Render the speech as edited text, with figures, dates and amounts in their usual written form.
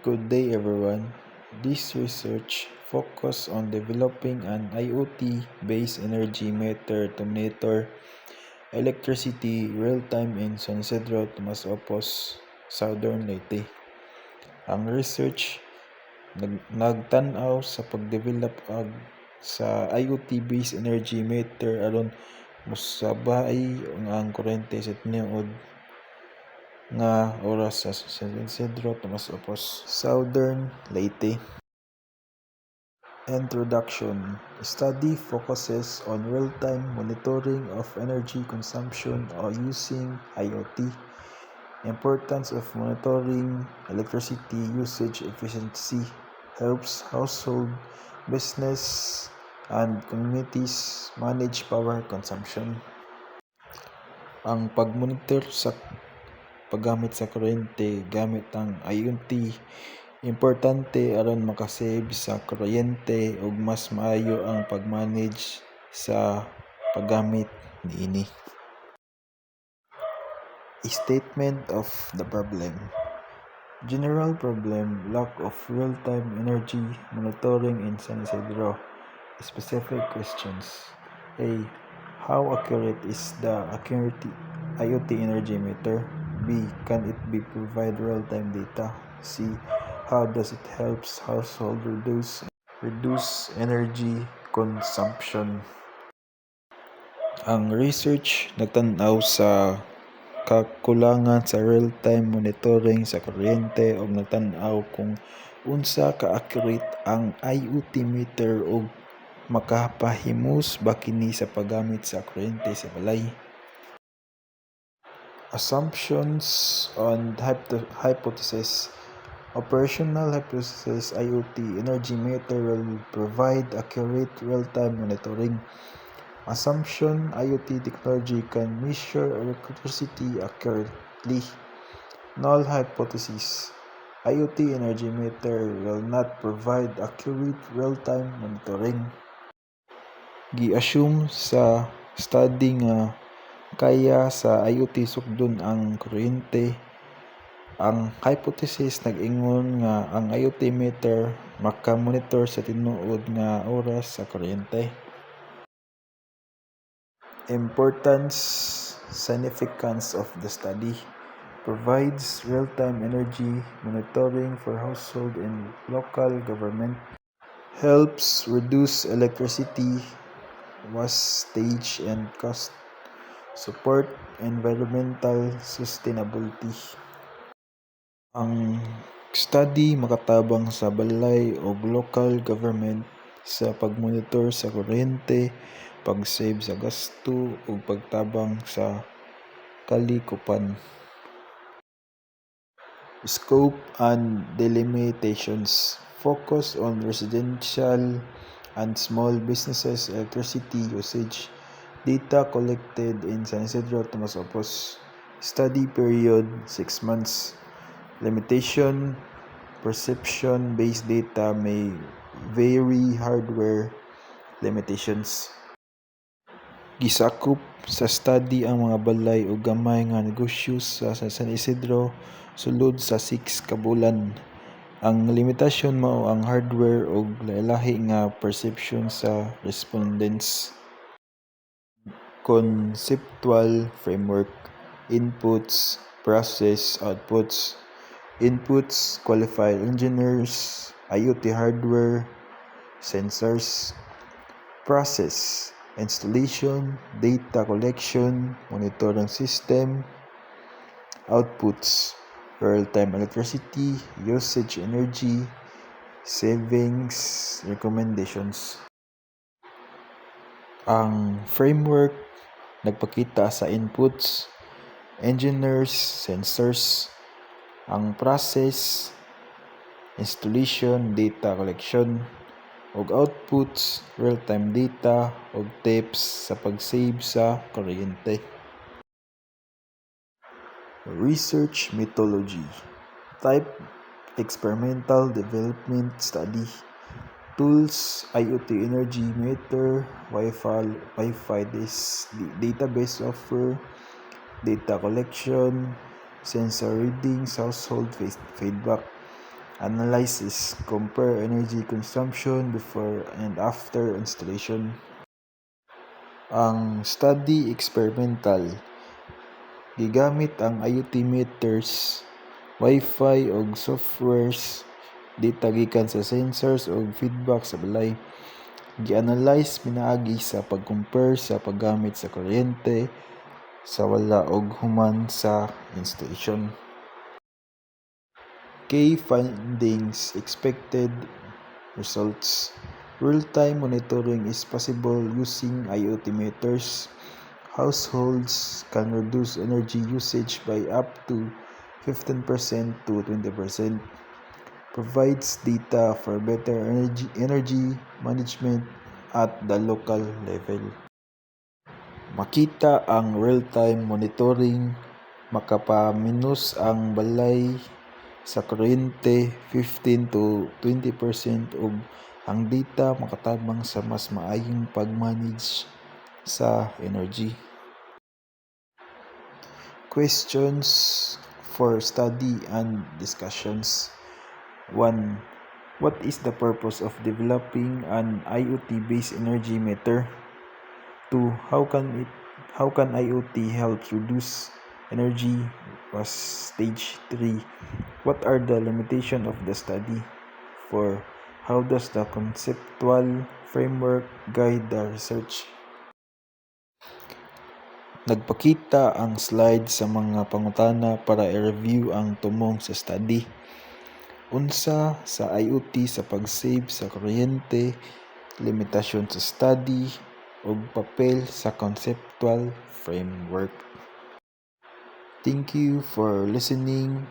Good day everyone. This research focus on developing an IoT-based energy meter to monitor electricity real-time in San Isidro, Tomas Opos, Southern Leyte. Ang research nagtan-aw sa pagdevelop sa IoT-based energy meter aron mosabay ang kuryente sa tinuod nga oras sa San Isidro, Tomas Opos, Southern Leyte. Introduction. Study focuses on real-time monitoring of energy consumption or using IoT. Importance of monitoring electricity usage efficiency helps household, business, and communities manage power consumption. Ang pagmonitor sa paggamit sa kuryente gamit ang IoT importante aron makasave sa kuryente ug mas maayo ang pagmanage sa paggamit niini. Statement of the problem. General problem: lack of real-time energy monitoring in San Isidro. Specific questions. A. How accurate is the IoT energy meter? B. Can it be provide real-time data? C. How does it help household reduce energy consumption? Ang research nagtan-aw sa kakulangan sa real-time monitoring sa kuryente ug nagtan-aw kung unsa ka-accurate ang IoT meter ug makapahimos ba kini sa paggamit sa kuryente sa balay. Assumptions on hypothesis. Operational hypothesis: IoT energy meter will provide accurate real-time monitoring. Assumption: IoT technology can measure electricity accurately. Null hypothesis: IoT energy meter will not provide accurate real-time monitoring. Gi-assume sa study nga kaya sa IoT sukdon ang kuryente. Ang hypothesis nag-ingon nga ang IoT meter makamonitor sa tinuod nga oras sa kuryente. Importance, significance of the study. Provides real-time energy monitoring for household and local government. Helps reduce electricity wastage and cost. Support environmental sustainability. Ang study makatabang sa balay o local government sa pagmonitor sa kuryente, pag-save sa gasto ug pagtabang sa kalikupan. Scope and delimitations. Focus on residential and small businesses electricity usage. Data collected in San Isidro, Tomas Opos. Study period 6 months. Limitation: perception-based data may vary. Hardware limitations. Gisakop sa study ang mga balay ug gamay nga negosyo sa San Isidro sulod sa 6 ka bulan. Ang limitasyon mao ang hardware ug lahi nga perception sa respondents. Conceptual framework. Inputs, process, outputs. Inputs: qualified engineers, IoT hardware, sensors. Process: installation, data collection, monitoring system. Outputs: real-time electricity, usage energy, savings recommendations. Ang framework nagpakita sa inputs, engineers, sensors. Ang process, installation, data collection, ug outputs, real-time data ug tips sa pag-save sa kuryente. Research methodology. Type: experimental development study. Tools: IoT energy meter, Wi-Fi database software, data collection, sensor readings, household feedback. Analysis, compare energy consumption before and after installation. Ang study experimental, gigamit ang IoT meters, Wi-Fi ug softwares, data gikan sa sensors ug feedback sa balay. Gi-analyze pinaagi sa pag-compare sa paggamit sa kuryente, sa wala og human sa installation. Key findings, expected results. Real-time monitoring is possible using IoT meters. Households can reduce energy usage by up to 15% to 20%. Provides data for better energy management at the local level. Makita ang real-time monitoring, makapaminus ang balay sa kuryente 15 to 20% ug ang data makatabang sa mas maayong pag-manage sa energy. Questions for study and discussions. 1. What is the purpose of developing an IoT-based energy meter? 2. How can IoT help reduce energy was stage 3. What are the limitations of the study? 4. How does the conceptual framework guide the research? Nagpakita ang slide sa mga pangutana para i-review ang tumong sa study. Unsa sa IoT sa pag-save sa kuryente, limitasyon sa study, ug papel sa conceptual framework. Thank you for listening.